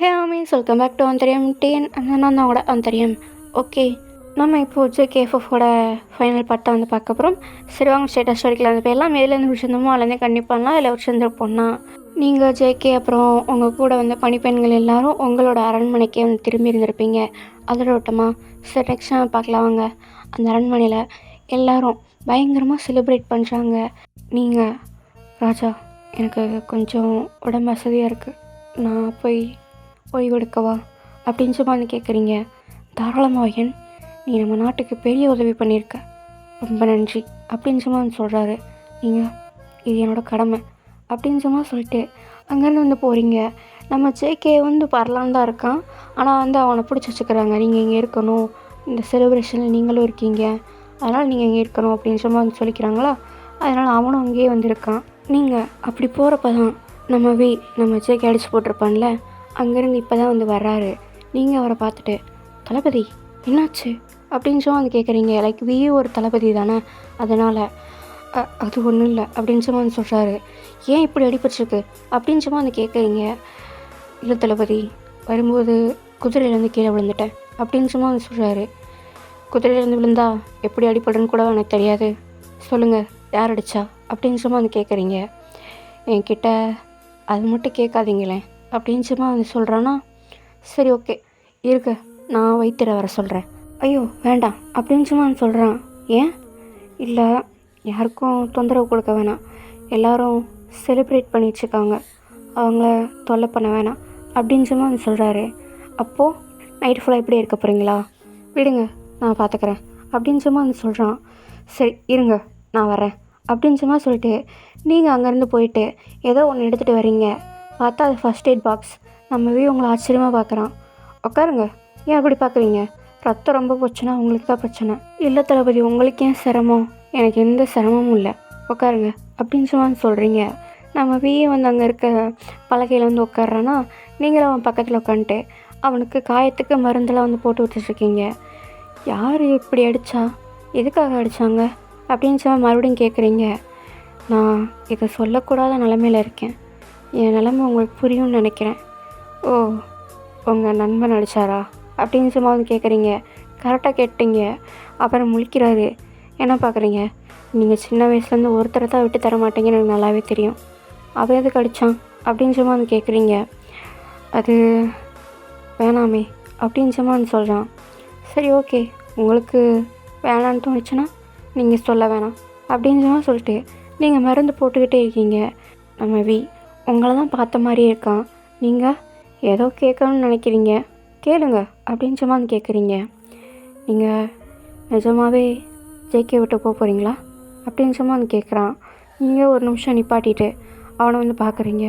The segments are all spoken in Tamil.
ஹே ஆமீஸ், வெல்கம் பேக் டு அந்தரியம் டிஎன். நான் தான் கூட அந்தரியம். ஓகே, நம்ம இப்போ ஜேகேஎஃப்எஃபோட ஃபைனல் பார்ட் தான் வந்து பார்க்க போகிறோம். சரி வாங்க ஸ்டேட்டஸ் ஸ்டோரிக்கலாம். அந்த பேர்லாம் மேலேருந்து பிடிச்சிருந்தோமோ அதுலேருந்தே கண்டிப்பாலாம் இல்லை பிடிச்சிருந்துருப்போம்னா நீங்கள் ஜேகே அப்புறம் உங்கள் கூட வந்த பணிப்பெண்கள் எல்லாரும் உங்களோட அரண்மனைக்கே வந்து திரும்பி இருந்திருப்பீங்க. அதோட ஓட்டமாக சரி நெக்ஸ்ட் நம்ம பார்க்கலாம் வாங்க. அந்த அரண்மனையில் எல்லாரும் பயங்கரமாக செலிப்ரேட் பண்ணுறாங்க. நீங்கள் ராஜா, எனக்கு கொஞ்சம் உடம்பு வசதியாக இருக்குது, நான் போய் ஓய்வெடுக்கவா அப்படின்னு சும்மா வந்து கேட்குறீங்க. தாராளமாயன், நீ நம்ம நாட்டுக்கு பெரிய உதவி பண்ணியிருக்க, ரொம்ப நன்றி அப்படின்னு சும்மா வந்து சொல்கிறாரு. நீங்கள் இது என்னோடய கடமை அப்படின்னு சும்மா சொல்லிட்டு அங்கேருந்து வந்து போகிறீங்க. நம்ம ஜேகே வந்து வரலான்னு தான் இருக்கான், ஆனால் வந்து அவனை பிடிச்சி வச்சுக்கிறாங்க. நீங்கள் இங்கே இருக்கணும், இந்த செலிப்ரேஷனில் நீங்களும் இருக்கீங்க, அதனால் நீங்கள் இங்கே இருக்கணும் அப்படின்னு சும்மா வந்து சொல்லிக்கிறாங்களா. அதனால் அவனும் அங்கேயே வந்திருக்கான். நீங்கள் அப்படி போகிறப்ப தான் நம்ம ஜேகே அடித்து போட்டிருப்பான்ல, அங்கேருந்து இப்போ தான் வந்து வர்றாரு. நீங்கள் அவரை பார்த்துட்டு தளபதி என்னாச்சு அப்படின்னு சும்மா வந்து கேட்குறீங்க. லைக் ஒரு தளபதி தானே, அதனால் அது ஒன்றும் இல்லை அப்படின்னு சும்மா வந்து சொல்கிறாரு. ஏன் இப்படி அடிபட்டுருக்கு அப்படின்னு சும்மா வந்து கேட்குறீங்க. இல்லை தளபதி, வரும்போது குதிரையிலேருந்து கீழே விழுந்துட்டேன் அப்படின்னு சும்மா வந்து சொல்கிறாரு. குதிரையிலேருந்து விழுந்தா எப்படி அடிப்படுன்னு கூட எனக்கு தெரியாது, சொல்லுங்கள் யார் அடித்தா அப்படின்னு சும்மா வந்து கேட்குறீங்க. என்கிட்ட அது மட்டும் கேட்காதீங்களேன் அப்படின்னு சும்மா வந்து சொல்கிறான்னா, சரி ஓகே இருக்க, நான் வைத்தியரை வர சொல்கிறேன். ஐயோ வேண்டாம் அப்படின்னு சும்மா வந்து சொல்கிறான். ஏன்? இல்லை, யாருக்கும் தொந்தரவு கொடுக்க வேணாம், எல்லோரும் செலிப்ரேட் பண்ணிட்டுருக்காங்க, அவங்கள தொல்லை பண்ண வேணாம் அப்படின்னு சும்மா வந்து சொல்கிறாரு. அப்போது நைட்டு ஃபுல்லாக இப்படியே இருக்க போகிறீங்களா? விடுங்க, நான் பார்த்துக்கிறேன் அப்படின்னு சும்மா வந்து சொல்கிறான். சரி இருங்க, நான் வரேன் அப்படின்னு சும்மா சொல்லிட்டு நீங்கள் அங்கேருந்து போயிட்டு ஏதோ ஒன்று எடுத்துகிட்டு வரீங்க. பார்த்தா அது ஃபஸ்ட் எய்ட் பாக்ஸ். நம்ம உங்களை ஆச்சரியமாக பார்க்குறான். உட்காருங்க, ஏன் அப்படி பார்க்குறீங்க? ரத்தம் ரொம்ப போச்சுன்னா உங்களுக்கு தான் பிரச்சனை. இல்லை தளபதி, உங்களுக்கு ஏன் சிரமம்? எனக்கு எந்த சிரமமும் இல்லை, உட்காருங்க அப்படின்னு சும்மா சொல்கிறீங்க. நம்ம வந்து அங்கே இருக்க பலகையில் வந்து உட்காடுறான்னா, நீங்களும் அவன் பக்கத்தில் உட்காந்துட்டு அவனுக்கு காயத்துக்கு மருந்தெல்லாம் வந்து போட்டு விட்டுட்ருக்கீங்க. யார் இப்படி அடித்தா, எதுக்காக அடித்தாங்க அப்படின்னு சொல்லி மறுபடியும் கேட்குறீங்க. நான் இதை சொல்லக்கூடாத நிலமையில் இருக்கேன், என் நிலமை உங்களுக்கு புரியும்னு நினைக்கிறேன். ஓ, உங்கள் நண்பன் அடித்தாரா அப்படின்னு சும்மா வந்து கேட்குறீங்க. கரெக்டாக கேட்டீங்க. அப்புறம் முழிக்கிறாரு. என்ன பார்க்குறீங்க? நீங்கள் சின்ன வயசுலேருந்து ஒருத்தரை தான் விட்டு தர மாட்டீங்கன்னு எனக்கு நல்லாவே தெரியும். அவன் எதுக்கு அடித்தான் அப்படின்னு சும்மா வந்து கேட்குறீங்க. அது வேணாமே அப்படின்னு சும்மா வந்து சொல்கிறான். சரி ஓகே, உங்களுக்கு வேணான்னு தோணுச்சுன்னா நீங்கள் சொல்ல வேணாம் அப்படின்னு சும்மா சொல்லிட்டு நீங்கள் மருந்து போட்டுக்கிட்டே இருக்கீங்க. நம்ம உங்களை தான் பார்த்த மாதிரியே இருக்கான். நீங்கள் ஏதோ கேட்கணும்னு நினைக்கிறீங்க, கேளுங்க அப்படின்னு சும்மா வந்து கேட்குறீங்க. நீங்கள் நிஜமாகவே ஜேகே விட்டு போகிறீங்களா அப்படின்னு சும்மா வந்து கேட்குறான். நீங்கள் ஒரு நிமிஷம் நிப்பாட்டிட்டு அவனை வந்து பார்க்குறீங்க.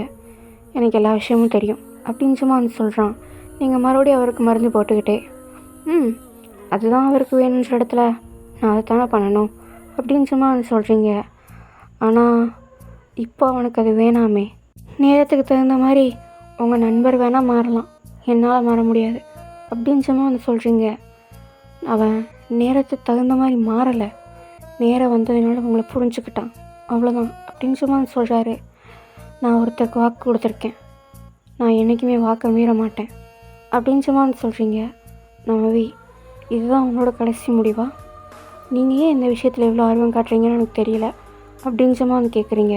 எனக்கு எல்லா விஷயமும் தெரியும் அப்படின்னு சும்மா வந்து சொல்கிறான். நீங்கள் மறுபடியும் அவருக்கு மருந்து போட்டுக்கிட்டே, அதுதான் அவருக்கு வேணுன்ற இடத்துல நான் அதை தானே பண்ணணும் அப்படின்னு சும்மா வந்து சொல்கிறீங்க. ஆனால் இப்போ அவனுக்கு அது வேணாமே. நேரத்துக்கு தகுந்த மாதிரி உங்கள் நண்பர் வேணால் மாறலாம், என்னால் மாற முடியாது அப்படின்னு சும்மா வந்து சொல்கிறீங்க. அவன் நேரத்துக்கு தகுந்த மாதிரி மாறலை, நேரம் வந்ததுனால உங்களை புரிஞ்சுக்கிட்டான், அவ்வளோதான் அப்படின்னு சும்மா வந்து சொல்கிறாரு. நான் ஒருத்தருக்கு வாக்கு கொடுத்துருக்கேன், நான் என்றைக்குமே வாக்கை மீற மாட்டேன் அப்படின்னு சும்மா வந்து சொல்கிறீங்க. நம்ம இதுதான் உங்களோட கடைசி முடிவா? நீங்கள் ஏன் இந்த விஷயத்தில் எவ்வளோ ஆர்வம் காட்டுறீங்கன்னு எனக்கு தெரியல அப்படின்னு சும்மா வந்து கேட்குறீங்க.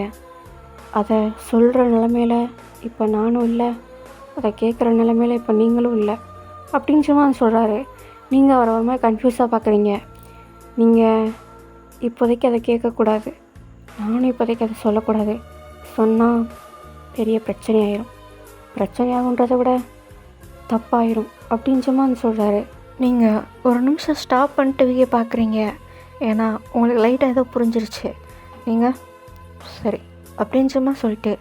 அதை சொல்கிற நிலமையில இப்போ நானும் இல்லை, அதை கேட்குற நிலமையில இப்போ நீங்களும் இல்லை அப்படின்னு சும்மா சொல்கிறாரு. நீங்கள் அவரை ஒரு மாதிரி கன்ஃபியூஸாக பார்க்குறீங்க. நீங்கள் இப்போதைக்கு அதை கேட்கக்கூடாது, நானும் இப்போதைக்கு அதை சொல்லக்கூடாது, சொன்னால் பெரிய பிரச்சனையாகுன்றதை விட தப்பாயிரும் அப்படின்னு சும்மா சொல்கிறாரு. நீங்கள் ஒரு நிமிஷம் ஸ்டாப் பண்ணிட்டு பார்க்குறீங்க. ஏன்னா உங்களுக்கு லைட்டாக ஏதோ புரிஞ்சிருச்சு. நீங்கள் சரி அப்படின்னு சும்மா சொல்லிட்டு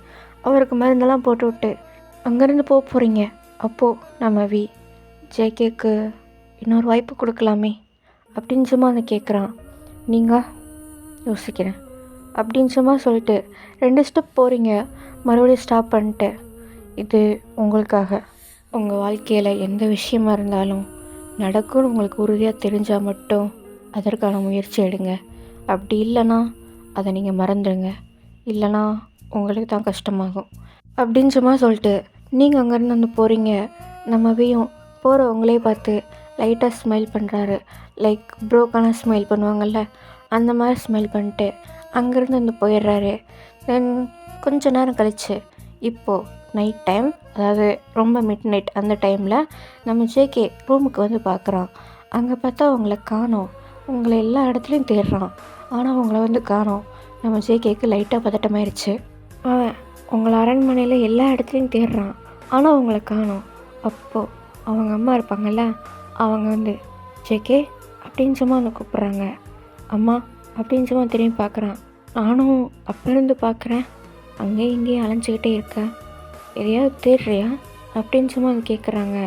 அவருக்கு மருந்தெல்லாம் போட்டு விட்டு அங்கேருந்து போகிறீங்க. அப்போது நம்ம ஜேகேக்கு இன்னொரு வாய்ப்பு கொடுக்கலாமே அப்படின்னு சும்மா வந்து கேட்குறான். நீங்கள் யோசிக்கிறேன் அப்படின்னு சும்மா சொல்லிட்டு 2 ஸ்டெப் போகிறீங்க. மறுபடியும் ஸ்டாப் பண்ணிட்டு, இது உங்களுக்காக, உங்கள் வாழ்க்கையில் எந்த விஷயமா இருந்தாலும் நடக்கும்னு உங்களுக்கு உறுதியாக தெரிஞ்சால் மட்டும் அதற்கான முயற்சி எடுங்க. அப்படி இல்லைன்னா அதை நீங்கள் மறந்துடுங்க, இல்லைனா உங்களுக்கு தான் கஷ்டமாகும் அப்படின்னு சும்மா சொல்லிட்டு நீங்கள் அங்கேருந்து வந்து போகிறீங்க. நம்மவையும் போகிறவங்களே பார்த்து லைட்டாக ஸ்மைல் பண்ணுறாரு. லைக் ப்ரோக்கான ஸ்மைல் பண்ணுவாங்கள்ல, அந்த மாதிரி ஸ்மைல் பண்ணிட்டு அங்கேருந்து வந்து போயிடுறாரு. தென் கொஞ்ச நேரம் கழித்து இப்போது நைட் டைம், அதாவது ரொம்ப மிட் நைட் அந்த டைமில் நம்ம ஜேகே ரூமுக்கு வந்து பார்க்குறான். அங்கே பார்த்தா அவங்கள காணோம். உங்களை எல்லா இடத்துலையும் தேடுறான், ஆனால் அவங்கள வந்து காணோம். நம்ம ஜேகேக்கு லைட்டாக பதட்டமாயிருச்சு. அவன் உங்களை அரண்மனையில் எல்லா இடத்துலையும் தேடுறான், ஆனால் அவங்கள காணோம். அப்போது அவங்க அம்மா இருப்பாங்கள்ல, அவங்க வந்து ஜேகே அப்படின்னு சும்மா வந்து கூப்பிட்றாங்க. அம்மா அப்படின்னு சும்மா திரும்பி பார்க்குறான். நானும் அப்போ இருந்து பார்க்குறேன், அங்கேயும் இங்கேயும் அலைஞ்சிக்கிட்டே இருக்கேன், எதையாவது தேடுறியா அப்படின்னு சும்மா வந்து கேட்குறாங்க.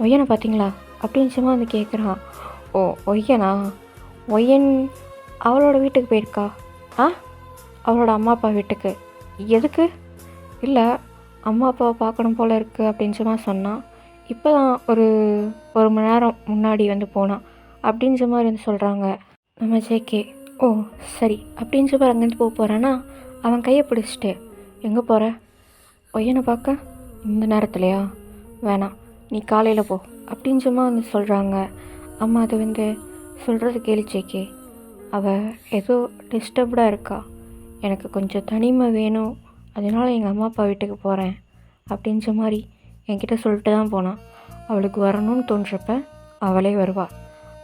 ஒய்யனை பார்த்தீங்களா அப்படின்னு சும்மா வந்து கேட்குறான். ஓ ஒய்யனா? ஒய்யன் அவளோட வீட்டுக்கு போயிருக்கா? ஆ, அவளோட அம்மா அப்பா வீட்டுக்கு. எதுக்கு? இல்லை, அம்மா அப்பாவை பார்க்கணும் போல் இருக்குது அப்படின்னு சும்மா சொன்னான். இப்போ தான் ஒரு மணி நேரம் முன்னாடி வந்து போனான் அப்படின்ற மாதிரி வந்து சொல்கிறாங்க. நம்ம ஜேகே ஓ சரி அப்படின்னு சொல்லி அங்கேருந்து போகிறான்னா, அவன் கையை பிடிச்சிட்டு எங்கே போகிற? ஒய்யனை பார்க்க இந்த நேரத்துலையா? வேணாம், நீ காலையில் போ அப்படின்னு சும்மா வந்து சொல்கிறாங்க. அம்மா அது வந்து சொல்கிறது கேளு ஜேகே, அவள் ஏதோ டிஸ்டர்ப்டாக இருக்கா, எனக்கு கொஞ்சம் தனிமை வேணும், அதனால் எங்கள் அம்மா அப்பா வீட்டுக்கு போகிறேன் அப்படின்ற மாதிரி என்கிட்ட சொல்லிட்டு தான் போனான். அவளுக்கு வரணும்னு தோன்றப்ப அவளே வருவாள்.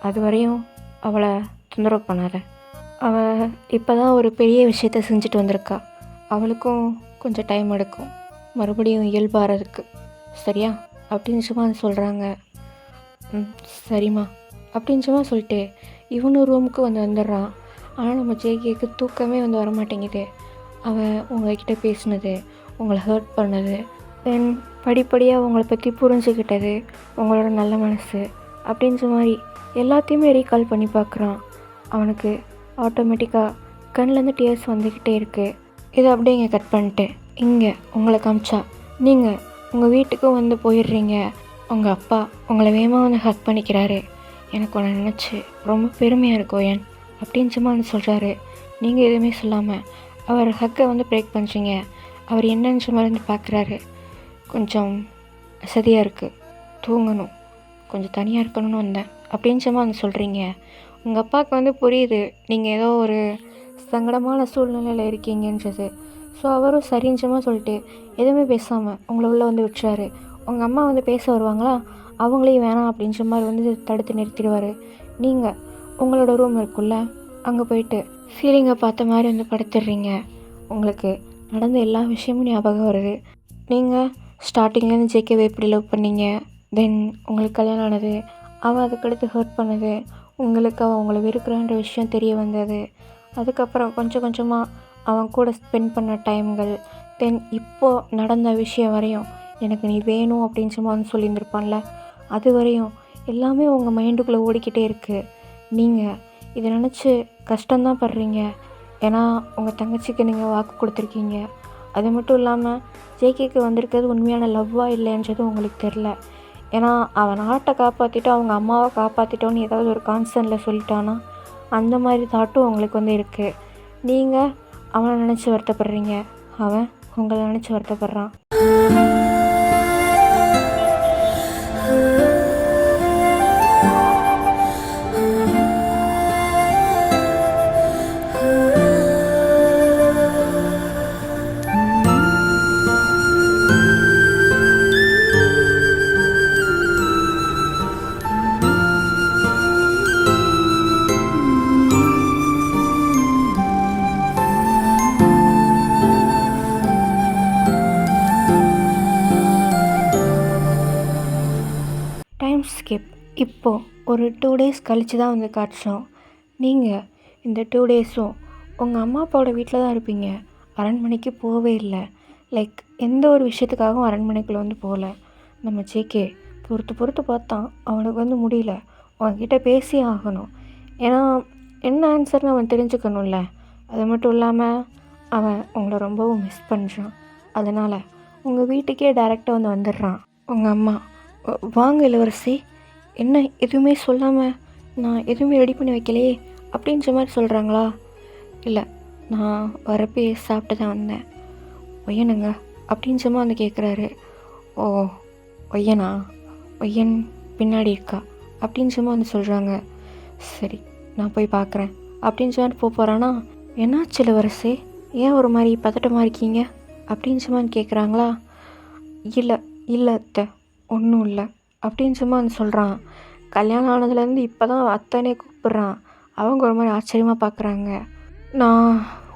அது வரையும் அவளை தொந்தரவு பண்ணாத. அவள் இப்போ தான் ஒரு பெரிய விஷயத்த செஞ்சுட்டு வந்திருக்கா, அவளுக்கும் கொஞ்சம் டைம் எடுக்கும் மறுபடியும் இயல்பாகிறதுக்கு, சரியா அப்படின்னு சும்மா சொல்கிறாங்க. சரிம்மா அப்படின்னு சும்மா சொல்லிட்டு இவனும் ரூமுக்கு வந்துடுறான். ஆனால் நம்ம ஜேகேக்கு தூக்கமே வந்து வரமாட்டேங்குது. அவன் உங்கள்கிட்ட பேசினது, உங்களை ஹர்ட் பண்ணது, தென் படிப்படியாக உங்களை பற்றி புரிஞ்சுக்கிட்டது, உங்களோட நல்ல மனசு அப்படின்ற மாதிரி எல்லாத்தையுமே ரீகால் பண்ணி பார்க்குறான். அவனுக்கு ஆட்டோமேட்டிக்காக கண்ணிலேருந்து டியர்ஸ் வந்துக்கிட்டே இருக்குது. இதை அப்படியே இங்கே கட் பண்ணிட்டு இங்கே உங்களை காமிச்சா நீங்கள் உங்கள் வீட்டுக்கும் வந்து போயிடுறீங்க. உங்கள் அப்பா உங்களை வேகமாக வந்து ஹக் பண்ணிக்கிறாரு. எனக்கு உன்னை நினச்சி ரொம்ப பெருமையாக இருக்கும் ஏன் அப்படின்னு சும்மா வந்து சொல்கிறாரு. நீங்கள் எதுவுமே சொல்லாமல் அவர் ஹக்கை வந்து பிரேக் பண்ணுறீங்க. அவர் என்னன்னு சும்மா வந்து பார்க்குறாரு. கொஞ்சம் வசதியாக இருக்குது, தூங்கணும், கொஞ்சம் தனியாக இருக்கணும்னு வந்தேன் அப்படின்னு சும்மா வந்து சொல்கிறீங்க. உங்கள் அப்பாவுக்கு வந்து புரியுது நீங்கள் ஏதோ ஒரு சங்கடமான சூழ்நிலையில் இருக்கீங்கன்றது. ஸோ அவரும் சரிஞ்சமாக சொல்லிட்டு எதுவுமே பேசாமல் உங்களை உள்ளே வந்து விட்டுறாரு. உங்கள் அம்மா வந்து பேச வருவாங்களா, அவங்களையும் வேணாம் அப்படின்ற மாதிரி வந்து தடுத்து நிறுத்திடுவார். நீங்கள் உங்களோட ரூம் இருக்குல்ல, அங்கே போயிட்டு ஃபீலிங்கை பார்த்த மாதிரி வந்து படுத்துடுறீங்க. உங்களுக்கு நடந்த எல்லா விஷயமும் ஞாபகம் வருது. நீங்கள் ஸ்டார்டிங்லேருந்து ஜேகேவை எப்படி லவ் பண்ணீங்க, தென் உங்களுக்கு கல்யாணம் ஆனது, அவள் அதுக்கடுத்து ஹர்ட் பண்ணது, உங்களுக்கு அவன் உங்களை வெறுக்கிறான்ற விஷயம் தெரிய வந்தது, அதுக்கப்புறம் கொஞ்சம் கொஞ்சமாக அவன் கூட ஸ்பெண்ட் பண்ண டைம்கள், தென் இப்போது நடந்த விஷயம் வரையும் எனக்கு நீ வேணும் அப்படின்னு சும்மா வந்து சொல்லியிருந்திருப்பான்ல, அது வரையும் எல்லாமே உங்கள் மைண்டுக்குள்ளே ஓடிக்கிட்டே இருக்குது. நீங்கள் இதை நினச்சி கஷ்டம்தான் படுறீங்க. ஏன்னா உங்கள் தங்கச்சிக்கு நீங்கள் வாக்கு கொடுத்துருக்கீங்க. அது மட்டும் இல்லாமல் ஜேகேக்கு வந்திருக்கிறது உண்மையான லவ்வாக இல்லைன்றது உங்களுக்கு தெரில. ஏன்னா அவன் நாட்டை காப்பாற்றிட்டோம், அவங்க அம்மாவை காப்பாற்றிட்டோன்னு ஏதாவது ஒரு கான்சர்னில் சொல்லிட்டானா, அந்த மாதிரி தாட்டும் உங்களுக்கு வந்து இருக்குது. நீங்கள் அவனை நினச்சி வருத்தப்படுறீங்க, அவன் உங்களை நினச்சி வருத்தப்படுறான். Time skip. இப்போது ஒரு 2 days கழித்து தான் வந்து காட்டுறோம். நீங்கள் இந்த 2 daysம் உங்கள் அம்மா அப்பாவோட வீட்டில் தான் இருப்பீங்க. அரண்மனைக்கு போகவே இல்லை. லைக் எந்த ஒரு விஷயத்துக்காகவும் அரண்மனைக்குள்ளே வந்து போகல. நம்ம ஜேகே பொறுத்து பார்த்தான், அவனுக்கு வந்து முடியல. உங்ககிட்ட பேசி ஆகணும், ஏன்னா என்ன ஆன்சர்னு அவன் தெரிஞ்சுக்கணும்ல. அது மட்டும் இல்லாமல் அவன் உங்களை ரொம்பவும் மிஸ் பண்ணுறான். அதனால் உங்கள் வீட்டுக்கே டைரெக்டாக வந்து வந்துடுறான். உங்கள் அம்மா வாங்க இளவரசி, என்ன எதுவுமே சொல்லாமல் நான் எதுவுமே ரெடி பண்ணி வைக்கலையே அப்படின்ற மாதிரி சொல்கிறாங்களா? இல்லை, நான் வரப்பே சாப்பிட்டு தான் வந்தேன். ஒய்யனுங்க அப்படின்றமா வந்து கேட்குறாரு. ஓ ஓ ஒய்யனா, ஒய்யன் பின்னாடி இருக்கா அப்படின்னு சும்மா வந்து சொல்கிறாங்க. சரி நான் போய் பார்க்குறேன் அப்படின்னு சொல்லிட்டு போகிறானா. என்னாச்சு இளவரசே, ஏன் ஒரு மாதிரி பதட்டமாக இருக்கீங்க அப்படின்னு சும்மா வந்து கேட்குறாங்களா. இல்லை இல்லை அத்தை, ஒன்றும் இல்லை அப்படின்னு சும்மா வந்து சொல்கிறான். கல்யாணம் ஆனதுலேருந்து இப்போ தான் அத்தனே கூப்பிட்றான். அவங்க ஒரு மாதிரி ஆச்சரியமாக பார்க்குறாங்க. நான்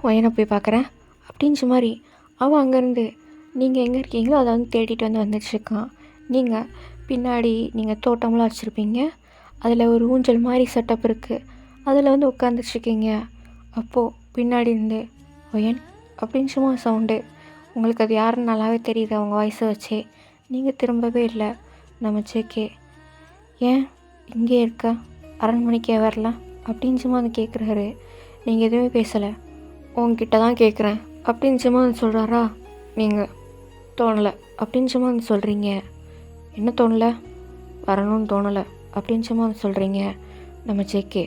ஒயனை போய் பார்க்குறேன் அப்படின்னு சும்மாரி அவன் அங்கேருந்து நீங்கள் எங்கே இருக்கீங்களோ அதை வந்து தேடிட்டு வந்து வந்துட்டுருக்கான். நீங்கள் பின்னாடி நீங்கள் தோட்டம்லாம் வச்சுருப்பீங்க, அதில் ஒரு ஊஞ்சல் மாதிரி செட்டப் இருக்குது, அதில் வந்து உட்காந்துட்ருக்கீங்க. அப்போது பின்னாடி இருந்து ஒயன் அப்படின்னு சும்மா சவுண்டு. உங்களுக்கு அது யாருன்னு நல்லாவே தெரியுது அவங்க வாய்ஸை வச்சே. நீங்கள் திரும்பவே இல்லை. நம்ம ஜேகே ஏன் இங்கே இருக்க, அரண்மனைக்கே வரல அப்படின்னு சும்மா வந்து கேட்குறாரு. நீங்கள் எதுவுமே பேசலை, உங்ககிட்ட தான் கேட்குறேன் அப்படின்னு சும்மா வந்து சொல்கிறாரா. நீங்கள் தோணலை அப்படின்னு சும்மா வந்து சொல்கிறீங்க. என்ன தோணலை, வரணும்னு தோணலை அப்படின்னு சும்மா வந்து சொல்கிறீங்க. நம்ம ஜேகே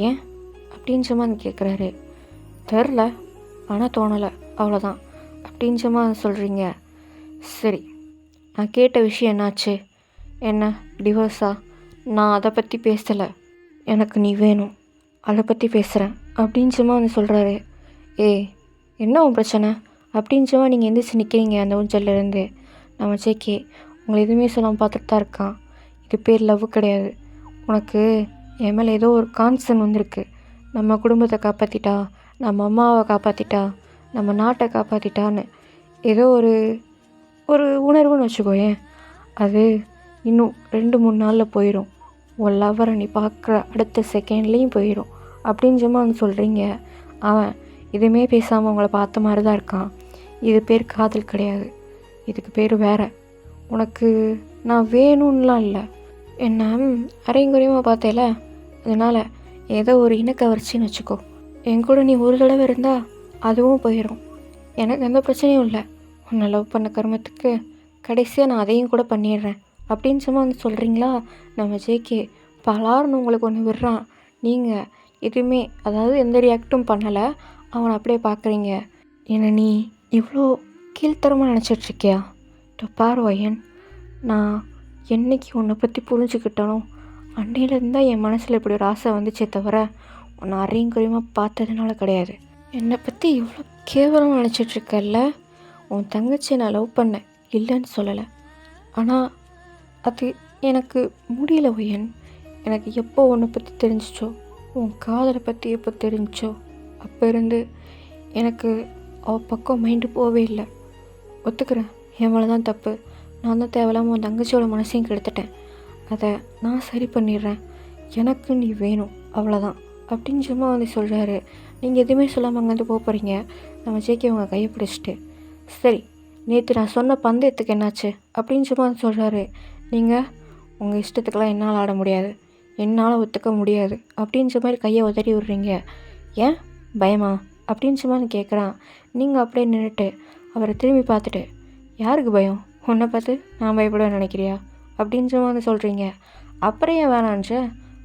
ஏன் அப்படின்னு சும்மா வந்து கேட்குறாரு. தெரில, ஆனால் தோணலை அவ்வளோதான் அப்படின்னு சும்மா வந்து சொல்கிறீங்க. சரி, நான் கேட்ட விஷயம் என்னாச்சு, என்ன டிவோர்ஸா? நான் அதை பற்றி பேசலை, எனக்கு நீ வேணும், அதை பற்றி பேசுகிறேன் அப்படின்னு சும்மா வந்து சொல்கிறாரு. என்ன உன் பிரச்சனை அப்படின்னு சும்மா நீங்கள் எந்திரிச்சு நிற்கிறீங்க அந்த ஊஞ்சல்லேருந்து. நம்ம ஜேகே உங்களை எதுவுமே சொல்லாமல் பார்த்துட்டு தான் இருக்கான். இது பேர் லவ் கிடையாது. உனக்கு என் மேலே ஏதோ ஒரு கான்சர்ன் வந்திருக்கு. நம்ம குடும்பத்தை காப்பாற்றிட்டா, நம்ம அம்மாவை காப்பாற்றிட்டா, நம்ம நாட்டை காப்பாற்றிட்டான்னு ஏதோ ஒரு உணர்வுன்னு வச்சுக்கோயேன். அது இன்னும் 2-3 நாளில் போயிடும். உன் லவ்வரை நீ பார்க்குற அடுத்த செகண்ட்லேயும் போயிடும் அப்படின்னு சும்மா வந்து சொல்கிறீங்க. அவன் எதுவுமே பேசாமல் உங்களை பார்த்த மாதிரி தான் இருக்கான். இது பேர் காதல் கிடையாது, இதுக்கு பேர் வேற. உனக்கு நான் வேணும்லாம் இல்லை, என்ன அரைங்குறையமாக பார்த்தேல, அதனால் ஏதோ ஒரு இனக்கவர்ச்சின்னு வச்சுக்கோ. என் கூட நீ ஒரு தடவை இருந்தால் அதுவும் போயிடும். எனக்கு எந்த பிரச்சனையும் இல்லை. உன்னை லவ் பண்ண கர்மத்துக்கு கடைசியாக நான் அதையும் கூட பண்ணிடுறேன் அப்படின்னு சும்மா வந்து சொல்கிறீங்களா. நம்ம ஜேகே பலாருன்னு உங்களுக்கு ஒன்று விடுறான். நீங்கள் எதுவுமே அதாவது எந்த ரியாக்டும் பண்ணலை. அவனை அப்படியே பார்க்குறீங்க. என்னை நீ இவ்வளோ கீழ்த்தரமாக நினச்சிட்ருக்கியா? பார் ஒயன், நான் என்னைக்கு உன்னை பற்றி புரிஞ்சுக்கிட்டனோ அன்னையிலேருந்து தான் என் மனசில் இப்படி ஒரு ஆசை வந்துச்சே தவிர உன்னை அரையும் குறையமாக பார்த்ததுனால கிடையாது. என்னை பற்றி இவ்வளோ கேவலமாக நினச்சிட்ருக்கல்ல. உன் தங்கச்சியை நான் லவ் பண்ணேன், இல்லைன்னு சொல்லலை. ஆனால் அது எனக்கு முடியல ஒயன். எனக்கு எப்போ உன்னை பற்றி தெரிஞ்சிச்சோ, உன் காதலை பற்றி எப்போ தெரிஞ்சிச்சோ, அப்போ இருந்து எனக்கு அவள் பக்கம் மைண்டு போகவே இல்லை. ஒத்துக்கிறேன், என் மேலே தான் தப்பு. நான் தான் தேவையில்லாமல் உன் தங்கச்சியோட மனசையும் கெடுத்துட்டேன். அதை நான் சரி பண்ணிடுறேன். எனக்கு நீ வேணும், அவ்வளோதான் அப்படின்னு சும்மா வந்து சொல்கிறாரு. நீங்கள் எதுவுமே சொல்லாமல் அங்கேருந்து போகிறீங்க. நம்ம ஜேகே உங்கள் கையை பிடிச்சிட்டு, சரி நேற்று நான் சொன்ன பந்தயத்துக்கு என்னாச்சு அப்படின்னு சும்மா வந்து சொல்கிறாரு. நீங்கள் உங்கள் இஷ்டத்துக்கெல்லாம் என்னால் ஆட முடியாது, என்னால் ஒத்துக்க முடியாது அப்படின்ற மாதிரி கையை உதறி விடுறீங்க. ஏன் பயமா அப்படின்னு சும்மா கேட்குறான். நீங்கள் அப்படியே நின்றுட்டு அவரை திரும்பி பார்த்துட்டு, யாருக்கு பயம், உன்னை பார்த்து நான் பயப்பட நினைக்கிறியா அப்படின்னு சும்மா வந்து சொல்கிறீங்க. அப்புறம் ஏன் வேணான்ற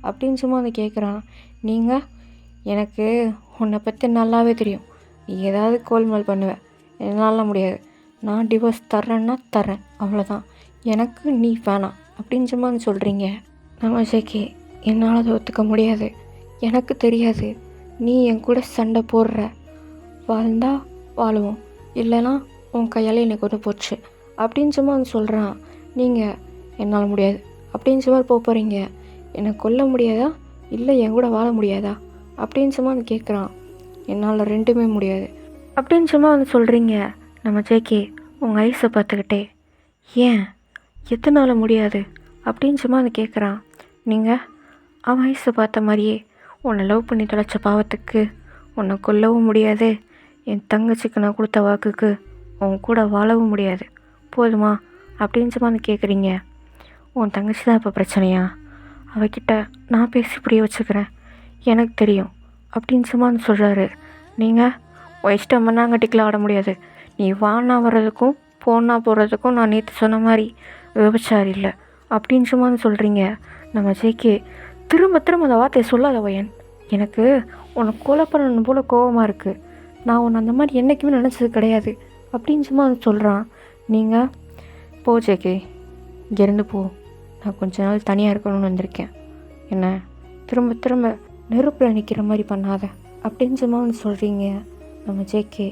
அப்படின்னு சும்மா வந்து கேட்குறான். நீங்கள் எனக்கு உன்னை பற்றி நல்லாவே தெரியும், நீ ஏதாவது கோல்மால் பண்ணுவேன், என்னாலாம் முடியாது. நான் டிவோர்ஸ் தர்றேன்னா தர்றேன், அவ்வளோதான். எனக்கு நீ வேணாம் அப்படின்னு சும்மா வந்து சொல்கிறீங்க. நம்ம ஜேகே என்னால் அதை ஒத்துக்க முடியாது. எனக்கு தெரியாது நீ என் கூட சண்டை போடுற, வாழ்ந்தா வாழுவோம், இல்லைனா உன் கையால் எனக்கு ஒன்று போச்சு அப்படின்னு சும்மா வந்து சொல்கிறான். நீங்கள் என்னால் முடியாது அப்படின்னு சும்மா போகிறீங்க. என்னை கொல்ல முடியாதா இல்லை என் கூட வாழ முடியாதா அப்படின்னு சும்மா வந்து கேட்குறான். என்னால் ரெண்டுமே முடியாது அப்படின்னு சும்மா வந்து சொல்கிறீங்க. நம்ம ஜேகே உங்கள் ஐஸை பார்த்துக்கிட்டே, ஏன் எத்தனால முடியாது அப்படின்னு சும்மா வந்து கேட்குறான். நீங்கள் அவன் ஐஸை பார்த்த மாதிரியே உன்னை லவ் பண்ணி தொலைச்ச பாவத்துக்கு உன்னை கொல்லவும் முடியாது, என் தங்கச்சிக்கு நான் கொடுத்த வாக்குக்கு உன் கூட வாழவும் முடியாது, போதுமா அப்படின்னு சும்மா வந்து கேட்குறீங்க. உன் தங்கச்சி தான் இப்போ பிரச்சனையா? அவகிட்ட நான் பேசி புரிய வச்சுக்கிறேன், எனக்கு தெரியும் அப்படின்னு சும்மா வந்து சொல்கிறாரு. நீங்கள் உன் இஷ்டம் மண்ணாங்கட்டிக்கெலாம் ஆட முடியாது. நீ வானா வர்றதுக்கும் போனா போகிறதுக்கும் நான் நேற்று சொன்ன மாதிரி விபச்சாரி இல்லை அப்படின்னு சும்மா வந்து சொல்கிறீங்க. நம்ம ஜேகே திரும்ப திரும்ப அந்த வார்த்தையை சொல்லாத வயன், எனக்கு உன்னை கொலை பண்ணணும் போல் கோபமாக இருக்குது. நான் உன்னை அந்த மாதிரி என்றைக்குமே நினச்சது கிடையாது அப்படின்னு சும்மா வந்து சொல்கிறான். நீங்கள் போ ஜேகே, இங்கேருந்து போ. நான் கொஞ்ச நாள் தனியாக இருக்கணும்னு வந்திருக்கேன். என்ன திரும்ப திரும்ப நெருப்பில் நிற்கிற மாதிரி பண்ணாத அப்படின்னு சும்மா வந்து சொல்கிறீங்க. நம்ம ஜேகே,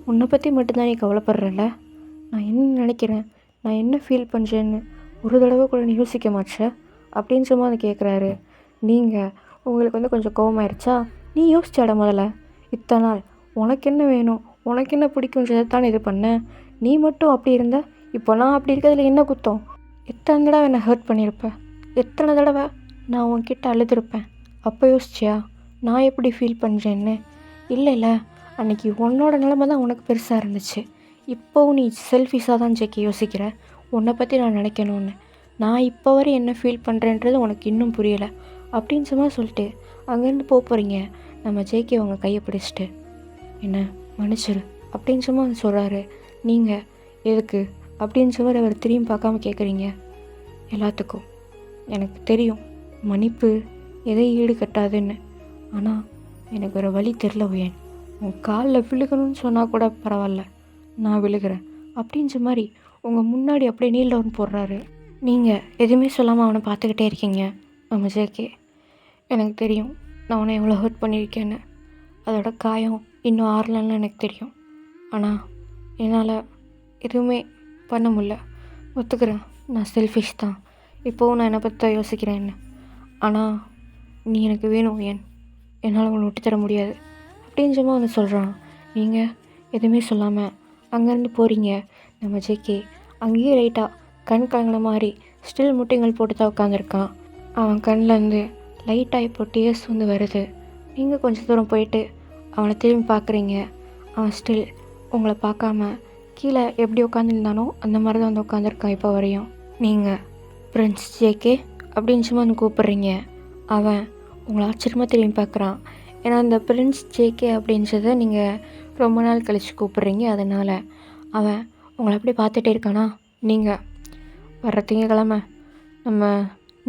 உன்னை பற்றி மட்டும்தான் நீ கவலைப்படுறல, நான் என்ன நினைக்கிறேன், நான் என்ன ஃபீல் பண்ணுறேன்னு ஒரு தடவை கூட நீ யோசிக்க மாட்டேற அப்படின்னு சும்மா வந்து கேட்குறாரு. நீங்கள் உங்களுக்கு வந்து கொஞ்சம் கோவமாயிருச்சா? நீ யோசிச்சாட முதல்ல. இத்தனை நாள் உனக்கு என்ன வேணும், உனக்கு என்ன பிடிக்கும்ன்றதை தானே இது பண்ண. நீ மட்டும் அப்படி இருந்த, இப்போ நான் அப்படி இருக்கிறதுல என்ன குத்தம்? எத்தனை தடவை என்னை ஹர்ட் பண்ணியிருப்பேன், எத்தனை தடவை நான் உன்கிட்ட அழுதுருப்பேன். அப்போ யோசிச்சியா நான் எப்படி ஃபீல் பண்ணுறேன்னு? இல்லை, அன்றைக்கி உன்னோட நிலைமை தான் உனக்கு பெருசாக இருந்துச்சு. இப்போவும் நீ செல்ஃபிஷாக தான் ஜேக்கி யோசிக்கிற, உன்னை பற்றி நான் நினைக்கணும்னு. நான் இப்போ வரை என்ன ஃபீல் பண்ணுறேன்றது உனக்கு இன்னும் புரியலை அப்படின்னு சும்மா சொல்லிட்டு அங்கேருந்து போகிறீங்க. நம்ம ஜேகே அவங்க கையை பிடிச்சிட்டு, என்ன மன்னிச்சிரு அப்படின்னு சும்மா சொல்கிறாரு. நீங்கள் எதுக்கு அப்படின்னு சொல்லி அவர் திரும்பி பார்க்காம கேட்குறீங்க. எல்லாத்துக்கும் எனக்கு தெரியும் மன்னிப்பு எதை ஈடு கட்டாதுன்னு, ஆனால் எனக்கு ஒரு வழி தெரில உயன். உன் காலில் விழுகணும்னு சொன்னால் கூட பரவாயில்ல, நான் விழுகிறேன் அப்படின்ற மாதிரி உங்கள் முன்னாடி அப்படியே நீல் டவுன் போடுறாரு. நீங்கள் எதுவுமே சொல்லாமல் அவனை பார்த்துக்கிட்டே இருக்கீங்க. நம்ம ஜேகே, எனக்கு தெரியும் நான் அவனை எவ்வளோ ஹர்ட் பண்ணியிருக்கேன்னு, அதோட காயம் இன்னும் ஆறலன்னு எனக்கு தெரியும். ஆனால் என்னால் எதுவுமே பண்ண முடியல, ஒத்துக்கிறேன். நான் செல்ஃபிஷ் தான், இப்போவும் நான் என்னை பற்றி தான் யோசிக்கிறேன்னு. ஆனால் நீ எனக்கு வேணும் ஏன், என்னால் உன்னை விட்டு தர முடியாது அப்படின்னு சும்மா வந்து சொல்கிறான். நீங்கள் எதுவுமே சொல்லாமல் அங்கேருந்து போகிறீங்க. நம்ம ஜேகே அங்கேயே லைட்டாக கண் கலங்கின மாதிரி ஸ்டில் முட்டைங்கள் போட்டு தான் உட்காந்துருக்கான். அவன் கண்ணிலேருந்து லைட்டாக இப்போ டியர்ஸ் வந்து வருது. நீங்கள் கொஞ்சம் தூரம் போயிட்டு அவனை திரும்பி பார்க்குறீங்க. அவன் ஸ்டில் உங்களை பார்க்காம கீழே எப்படி உட்காந்துருந்தானோ அந்த மாதிரி தான் வந்து உட்காந்துருக்கான் இப்போ வரையும். நீங்கள் பிரின்ஸ் ஜேகே அப்படின்னு சும்மா வந்து கூப்பிட்றீங்க. அவன் உங்களை ஆச்சரியமாக திரும்பி பார்க்குறான். ஏன்னா அந்த பிரின்ஸ் ஜேகே அப்படின்றத நீங்கள் ரொம்ப நாள் கழித்து கூப்பிட்றீங்க. அதனால் அவன் உங்களை அப்படியே பார்த்துட்டே இருக்கானா. நீங்கள் வர்ற திங்கக்கிழமை நம்ம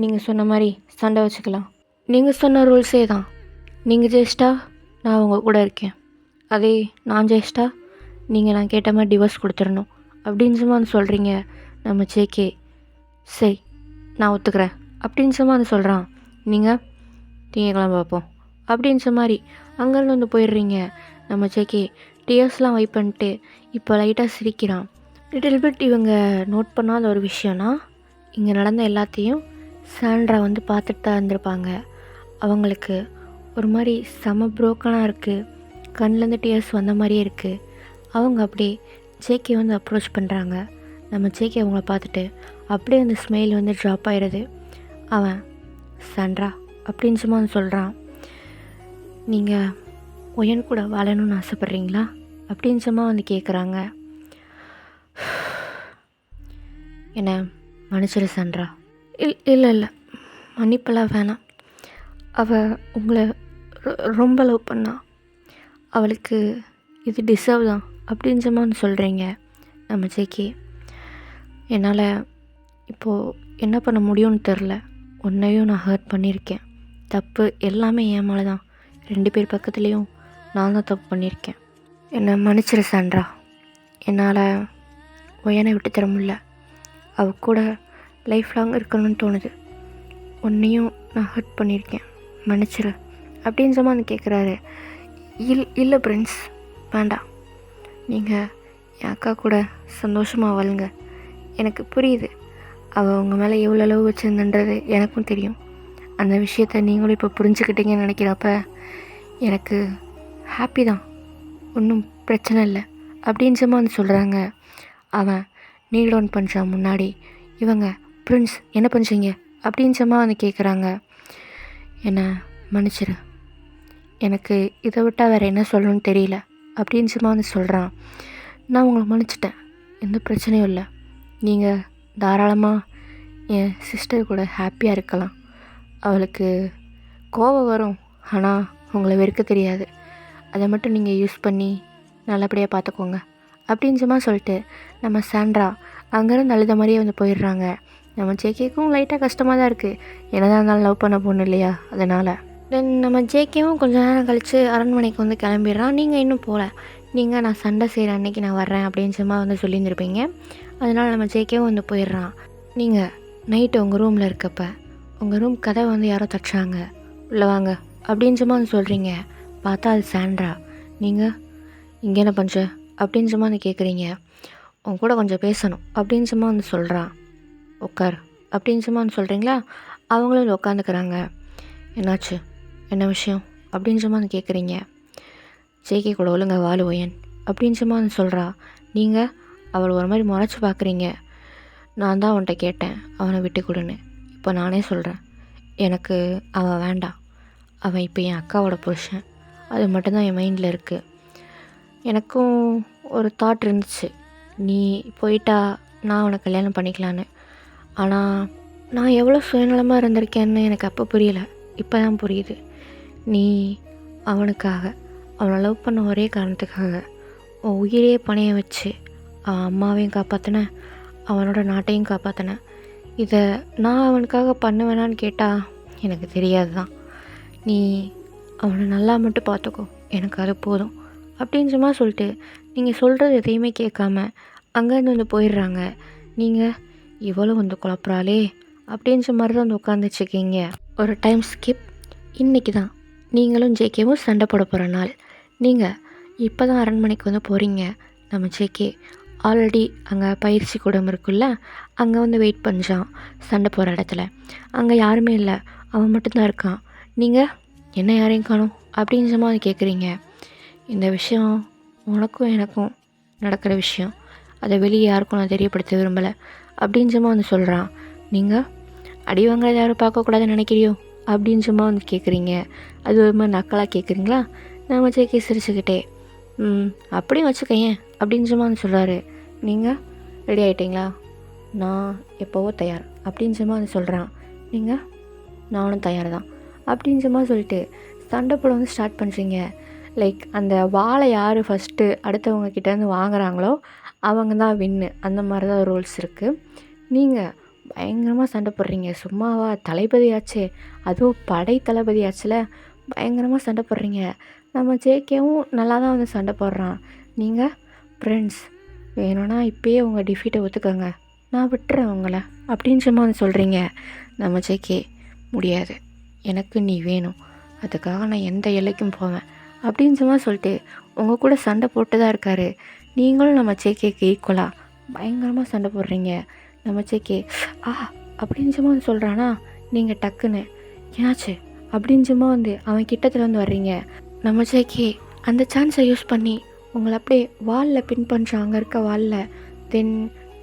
நீங்கள் சொன்ன மாதிரி சண்டை வச்சுக்கலாம். நீங்கள் சொன்ன ரூல்ஸே தான். நீங்கள் ஜெயிச்சிட்டா நான் உங்கள் கூட இருக்கேன், அதே நான் ஜெயிச்சிட்டா நீங்கள் நான் கேட்ட மாதிரி டிவோர்ஸ் கொடுத்துடணும் அப்படின்னு சும்மா வந்து சொல்கிறீங்க. நம்ம ஜேகே, சரி நான் ஒத்துக்கிறேன் அப்படின்னு சும்மா வந்து சொல்கிறான். நீங்கள் திங்கக்கிழமை பார்ப்போம் அப்படின்ற மாதிரி அங்கேருந்து வந்து போயிடுறீங்க. நம்ம ஜேகே டியர்ஸ்லாம் வைப் பண்ணிட்டு இப்போ லைட்டாக சிரிக்கிறான். லிட்டில் பிட் இவங்க நோட் பண்ணாத ஒரு விஷயம்னா, இங்கே நடந்த எல்லாத்தையும் சாண்ட்ரா வந்து பார்த்துட்டு தான் இருந்திருப்பாங்க. அவங்களுக்கு ஒரு மாதிரி செம ப்ரோக்கனாக இருக்குது, கண்ணிலேருந்து டியர்ஸ் வந்த மாதிரியே இருக்குது. அவங்க அப்படியே ஜேகே வந்து அப்ரோச் பண்ணுறாங்க. நம்ம ஜேகே அவங்கள பார்த்துட்டு அப்படியே அந்த ஸ்மைல் வந்து ட்ராப் ஆகிடுது. அவன் சாண்ட்ரா அப்படின்னு சும்மா வந்து சொல்கிறான். நீங்கள் உயன் கூட வாழணும்னு ஆசைப்பட்றீங்களா அப்படின்னு சும்மா வந்து கேட்குறாங்க. என்ன மன்னிச்சிரு சாண்ட்ரா. இல்லை மன்னிப்பெல்லாம் வேணாம். அவள் உங்களை ரொம்ப லவ் பண்ணா, அவளுக்கு இது டிசர்வ் தான் அப்படின்னு சும்மா வந்து சொல்கிறீங்க. நம்ம ஜேகே, என்னால் இப்போது என்ன பண்ண முடியும்னு தெரில. உன்னையும் நான் ஹர்ட் பண்ணியிருக்கேன், தப்பு எல்லாமே என் மேலே தான். 2 பேர் பக்கத்துலேயும் நான் தான் தப்பு பண்ணியிருக்கேன். என்னை மன்னிச்சிரு சாண்ட்ரா. என்னால் ஒயனை விட்டு தர முடியல, அவ கூட லைஃப் லாங் இருக்கணும்னு தோணுது. உன்னையும் நான் ஹர்ட் பண்ணியிருக்கேன், மன்னிச்சிரு அப்படின்னு சும்மா வந்து கேட்குறாரு. இல்லை பிரின்ஸ், வேண்டாம். நீங்கள் என் அக்கா கூட சந்தோஷமாக வாழுங்க. எனக்கு புரியுது அவள் உங்கள் மேலே எவ்வளோ அளவு வச்சுருந்தன்றது எனக்கும் தெரியும். அந்த விஷயத்த நீங்களும் இப்போ புரிஞ்சுக்கிட்டீங்கன்னு நினைக்கிறப்ப எனக்கு ஹாப்பி தான், ஒன்றும் பிரச்சனை இல்லை அப்படின்னு சும்மா வந்து சொல்கிறாங்க. அவன் நீல் டவுன் பண்ணுறான் முன்னாடி. இவங்க பிரின்ஸ் என்ன பண்ணுறீங்க அப்படின்னு சும்மா வந்து கேட்குறாங்க. என்னை மன்னிச்சிரு, எனக்கு இதை விட்டால் வேறு என்ன சொல்லணும்னு தெரியல அப்படின்னு சும்மா வந்து சொல்கிறான். நான் உங்களை மன்னிச்சிட்டேன், எந்த பிரச்சனையும் இல்லை. நீங்கள் தாராளமாக என் சிஸ்டர் கூட ஹாப்பியாக இருக்கலாம். அவளுக்கு கோபம் வரும், ஆனால் உங்களை வெறுக்க தெரியாது. அதை மட்டும் நீங்கள் யூஸ் பண்ணி நல்லபடியாக பார்த்துக்கோங்க அப்படின்னு சும்மா சொல்லிட்டு நம்ம சாண்ட்ரா அங்கேருந்து அழுத மாதிரியே வந்து போயிடுறாங்க. நம்ம ஜேகேக்கும் லைட்டாக கஷ்டமாக தான் இருக்குது, என்னதான் இருந்தாலும் லவ் பண்ண பொண்ணு இல்லையா, அதனால். தென் நம்ம ஜேகேவும் கொஞ்சம் நேரம் கழித்து அரண்மனைக்கு வந்து கிளம்பிடுறான். நீங்கள் இன்னும் போகல, நீங்கள் நான் சண்டை செய்கிற அன்னைக்கு நான் வர்றேன் அப்படின்னு சும்மா வந்து சொல்லியிருந்துருப்பீங்க. அதனால் நம்ம ஜேகேவும் வந்து போயிடுறான். நீங்கள் நைட்டு உங்கள் ரூமில் இருக்கப்ப உங்கள் ரூம் கதவை வந்து யாரோ தட்டுறாங்க, உள்ளே வாங்க அப்படின்னு சும்மா வந்து சொல்கிறீங்க. பார்த்தா அது சாண்ட்ரா. நீங்கள் இங்கே என்ன பண்ணுற அப்படின்னு சும்மா வந்து கேட்குறீங்க. உன் கூட கொஞ்சம் பேசணும் அப்படின்னு சும்மா வந்து சொல்கிறான். உட்கார் அப்படின்னு சும்மா வந்து சொல்கிறீங்களா. அவங்களும் வந்து உட்காந்துக்கிறாங்க. என்னாச்சு, என்ன விஷயம் அப்படின்னு சும்மா வந்து கேட்குறீங்க. ஜேகே கூட ஒழுங்க வாழுவோயன் அப்படின்னு சும்மா வந்து சொல்கிறா. நீங்கள் அவளை ஒரு மாதிரி முறைச்சி பார்க்குறீங்க. நான் தான் அவன்கிட்ட கேட்டேன் அவனை விட்டு கொடுன்னு. இப்போ நானே சொல்கிறேன், எனக்கு அவன் வேண்டாம். அவன் இப்போ என் அக்காவோட புருஷன். அது மட்டும்தான் என் மைண்டில் இருக்குது. எனக்கும் ஒரு தாட் இருந்துச்சு, நீ போயிட்டா நான் அவனை கல்யாணம் பண்ணிக்கலான்னு. ஆனால் நான் எவ்வளோ சுயநலமாக இருந்திருக்கேன்னு எனக்கு அப்போ புரியலை, இப்போ தான் புரியுது. நீ அவனுக்காக, அவனை லவ் பண்ண ஒரே காரணத்துக்காக உன் உயிரே பணைய வச்சு அவன் அம்மாவையும் காப்பாற்றின, அவனோட நாட்டையும் காப்பாற்றின. இதை நான் அவனுக்காக பண்ணுவேனான்னு கேட்டால் எனக்கு தெரியாது தான். நீ அவனை நல்லா மட்டும் பார்த்துக்கோ, எனக்கு அது போதும் அப்படின்னு சும்மா சொல்லிட்டு நீங்கள் சொல்கிறது எதையுமே கேட்காம அங்கேருந்து வந்து போயிடுறாங்க. நீங்கள் இவ்வளோ வந்து குழப்பறாளே அப்படின்ற மாதிரி தான் வந்து உட்காந்துட்ருக்கீங்க. ஒரு டைம் ஸ்கிப். இன்றைக்கி தான் நீங்களும் ஜேகேவும் சண்டை போட போகிற நாள். நீங்கள் இப்போ தான் அரண்மனைக்கு வந்து போகிறீங்க. நம்ம ஜேகே ஆல்ரெடி அங்கே பயிற்சி கூடம் இருக்குல்ல, அங்கே வந்து வெயிட் பண்ணுறான் சண்டை போகிற இடத்துல. அங்கே யாருமே இல்லை, அவன் மட்டும்தான் இருக்கான். நீங்கள் என்ன யாரையும் காணும் அப்படின்னு சும்மா வந்து கேட்குறீங்க. இந்த விஷயம் உனக்கும் எனக்கும் நடக்கிற விஷயம், அதை வெளியே யாருக்கும் நான் தெரியப்படுத்த விரும்பலை அப்படின்னு சும்மா வந்து சொல்கிறான். நீங்கள் அடி வாங்குறத யாரும் பார்க்கக்கூடாதுன்னு நினைக்கிறியோ அப்படின்னு சும்மா வந்து கேட்குறீங்க. அது ஒரு மாதிரி நக்கலாக கேட்குறீங்களா. நம்ம ஜேகே சிரிச்சுக்கிட்டே அப்படியும் வச்சுக்கையன் அப்படின்னு சும்மா வந்து சொல்கிறாரு. நீங்கள் ரெடி ஆகிட்டீங்களா, நான் எப்போவோ தயார் அப்படின்னு சும்மா வந்து சொல்கிறான். நீங்கள் நானும் தயார் தான் அப்படின்னு சும்மா சொல்லிட்டு சண்டை போட வந்து ஸ்டார்ட் பண்ணுறீங்க. லைக் அந்த வாழை யார் ஃபஸ்ட்டு அடுத்தவங்க கிட்டேருந்து வாங்குகிறாங்களோ அவங்க தான் வின்னு, அந்த மாதிரி தான் ரூல்ஸ் இருக்குது. நீங்கள் பயங்கரமாக சண்டை போடுறீங்க. சும்மாவா, தளபதியாச்சே, அதுவும் படை தளபதியாச்சில் பயங்கரமாக சண்டை போடுறீங்க. நம்ம ஜேகேவும் நல்லா தான் வந்து சண்டை போடுறான். நீங்கள் ஃப்ரெண்ட்ஸ் வேணும்னா இப்போயே உங்கள் டிஃபீட்டை ஒத்துக்கோங்க, நான் விட்டுறேன் உங்களை அப்படின்னு சும்மா வந்து சொல்கிறீங்க. நம்ம ஜேகே முடியாது, எனக்கு நீ வேணும், அதுக்காக நான் எந்த எல்லைக்கும் போவேன் அப்படின்னு சும்மா சொல்லிட்டு உங்கள் கூட சண்டை போட்டு தான் இருக்காரு. நீங்களும் நம்ம ஜேகேக்கு ஈக்குவலாக பயங்கரமாக சண்டை போடுறீங்க. நம்ம ஜேகே அப்படின்னு சும்மா வந்து சொல்கிறானா. நீங்கள் டக்குன்னு ஏனாச்சு அப்படின்னு சும்மா வந்து அவன் கிட்டத்தில் வந்து வர்றீங்க. நம்ம ஜேகே அந்த சான்ஸை யூஸ் பண்ணி உங்களை அப்படியே வாலில் பின் பண்ணுறான், அங்கே இருக்க வாலில். தென்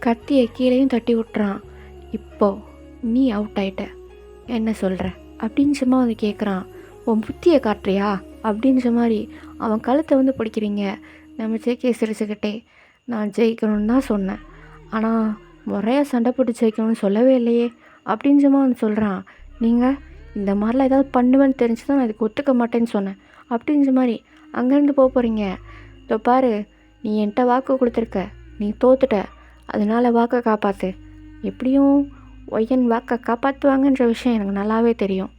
கத்தியை கீழேயும் தட்டி விட்டுறான். இப்போது நீ அவுட் ஆகிட்ட, என்ன சொல்கிற அப்படின்னு சும்மா வந்து கேட்குறான். உன் புத்தியை காட்டுறியா அப்படின்ற மாதிரி அவன் கழுத்தை வந்து பிடிக்கிறீங்க. நம்ம ஜேகே சிரிச்சுக்கிட்டே, நான் ஜெயிக்கணும்னு தான் சொன்னேன், ஆனால் முறையாக சண்டை போட்டு ஜெயிக்கணும்னு சொல்லவே இல்லையே அப்படின்னு சும்மா வந்து சொல்கிறான். நீங்கள் இந்த மாதிரிலாம் ஏதாவது பண்ணுவேன்னு தெரிஞ்சு தான் நான் இதுக்கு ஒத்துக்க மாட்டேன்னு சொன்னேன் அப்படின்ற மாதிரி அங்கேருந்து போக போகிறீங்க. இதோ பாரு, நீ என்கிட்ட வாக்கு கொடுத்துருக்க, நீ தோத்துட்ட, அதனால் வாக்கை காப்பாற்று. எப்படியும் ஒய்யன் வாக்கை காப்பாற்றுவாங்கன்ற விஷயம் எனக்கு நல்லாவே தெரியும்.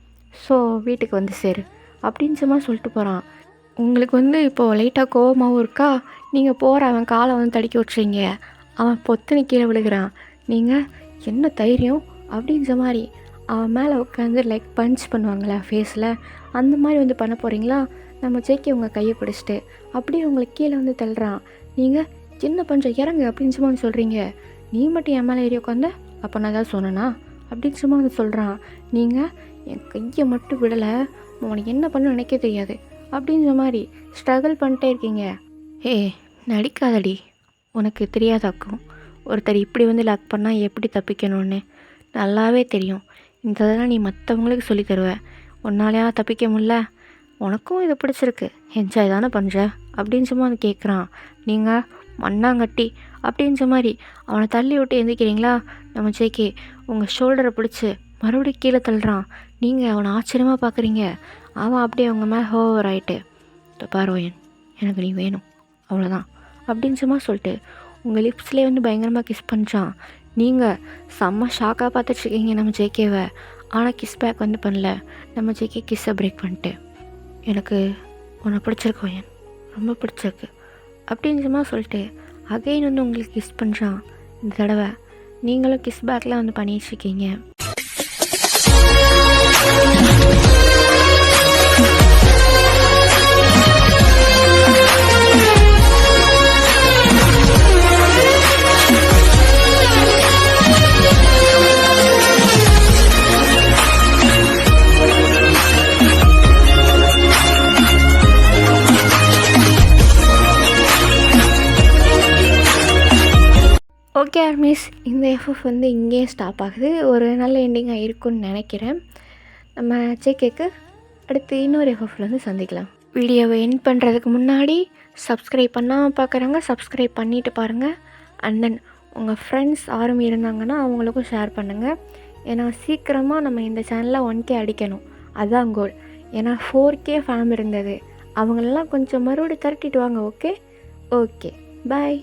ஸோ வீட்டுக்கு வந்து சேரு அப்படின்னு சும்மா சொல்லிட்டு போகிறான். உங்களுக்கு வந்து இப்போது லைட்டாக கோவமாகவும் இருக்கா. நீங்கள் போகிற அவன் காலை வந்து தடுக்கி விட்றீங்க. அவன் பொத்துன்னு கீழே விழுகிறான். நீங்கள் என்ன தைரியம் அப்படின்ற மாதிரி அவன் மேலே உட்காந்து லைக் பஞ்ச் பண்ணுவாங்களே ஃபேஸில், அந்த மாதிரி வந்து பண்ண போகிறீங்களா. நம்ம ஜேகே உங்கள் கையை பிடிச்சிட்டு அப்படியே உங்களை கீழே வந்து தள்ளுறான். நீங்கள் சின்ன பஞ்சம் இறங்கு அப்படின்னு சும்மா வந்து சொல்கிறீங்க. நீ மட்டும் என் மேலே ஏறி உட்காந்த, அப்போ நான் ஏதாவது சொன்னேனா அப்படின்னு சும்மா வந்து சொல்கிறான். நீங்கள் என் கையை மட்டும் விடலை, உனக்கு என்ன பண்ண நினைக்க தெரியாது அப்படின்ற மாதிரி ஸ்ட்ரகிள் பண்ணிட்டே இருக்கீங்க. நடிக்காதடி, உனக்கு தெரியாதாக்கும் ஒருத்தர் இப்படி வந்து லாக் பண்ணால் எப்படி தப்பிக்கணும்னு நல்லாவே தெரியும். இந்த இதெல்லாம் நீ மற்றவங்களுக்கு சொல்லி தருவ, உன்னாலையா தப்பிக்க முடியல. உனக்கும் இது பிடிச்சிருக்கு, என்ஜாய் தானே பண்ணுற அப்படின்னு சும்மா வந்து கேட்குறான். நீங்கள் மண்ணாங்கட்டி அப்படின்ற மாதிரி அவனை தள்ளி விட்டு எந்திரிக்கிறீங்களா. நம்ம ஜேகே உங்கள் ஷோல்டரை பிடிச்சி மறுபடியும் கீழே தள்ளுறான். நீங்கள் அவனை ஆச்சரியமாக பார்க்குறீங்க. அவன் அப்படியே அவங்க மேலே ஹோவர் ஆகிட்டு, பாரோயன் எனக்கு நீ வேணும் அவ்வளோதான் அப்படின்னு சும்மா சொல்லிட்டு உங்கள் லிப்ஸ்லேயே வந்து பயங்கரமாக கிஸ் பண்ணுறான். நீங்கள் செம்ம ஷாக்காக பார்த்துட்ருக்கீங்க நம்ம ஜேகேவை. ஆனால் கிஸ் பேக் வந்து பண்ணல. நம்ம ஜேகே கிஸ்ஸை பிரேக் பண்ணிட்டு, எனக்கு உன்னை பிடிச்சிருக்கு ஒயன், ரொம்ப பிடிச்சிருக்கு, அப்படின்னு சும்மா சொல்லிட்டு அகைன் வந்து உங்களுக்கு கிஸ் பண்ணுறான். இந்த தடவை நீங்களும் கிஸ் பேக்கில் வந்து பண்ணிகிட்ருக்கீங்க. ஓகே ஆர்மிஸ், இந்த எஃப்எஃப் வந்து இங்கேயே ஸ்டாப் ஆகுது. ஒரு நல்ல எண்டிங்காக இருக்கும்னு நினைக்கிறேன். நம்ம ஜேகேக்கு அடுத்து இன்னொரு எஃப்எஃப்ல வந்து சந்திக்கலாம். வீடியோவை எண்ட் பண்ணுறதுக்கு முன்னாடி சப்ஸ்கிரைப் பண்ணாமல் பார்க்குறவங்க சப்ஸ்கிரைப் பண்ணிவிட்டு பாருங்கள். அண்ட் தென் உங்கள் ஃப்ரெண்ட்ஸ் ஆர்மி இருந்தாங்கன்னா அவங்களுக்கும் ஷேர் பண்ணுங்கள். ஏன்னா சீக்கிரமாக நம்ம இந்த சேனலில் 1K அடிக்கணும், அதுதான் கோல். ஏன்னா 4K ஃபேம் இருந்தது, அவங்களெல்லாம் கொஞ்சம் மறுபடியும் திரட்டிட்டு வாங்க. ஓகே, பாய்.